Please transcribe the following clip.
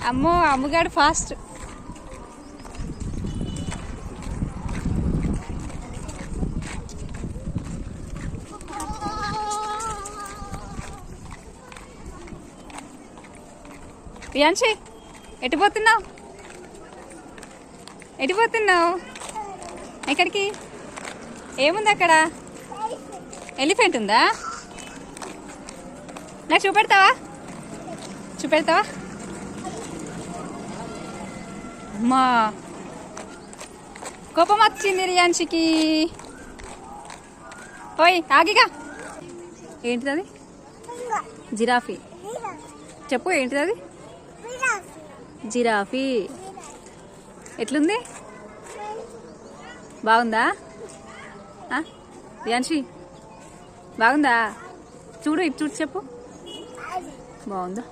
అమ్మో అమ్మగాడు ఫాస్ట్. రియాన్షి ఎటు పోతున్నావు? ఎటు పోతున్నావు? ఎక్కడికి? ఏముంది అక్కడ? ఎలిఫెంట్ ఉందా? నాకు చూపెడతావా? చూపెడతావా? అమ్మా కోపం వచ్చింది రియాన్షికి. ఓయ్ ఆగిగా. ఏంటిది అది? జిరాఫీ. చెప్పు ఏంటిది అది? జిరాఫీ. ఎట్లుంది? బాగుందా రియాన్షి? బాగుందా? చూడు ఇటు చూడు చెప్పు. బాగుందా?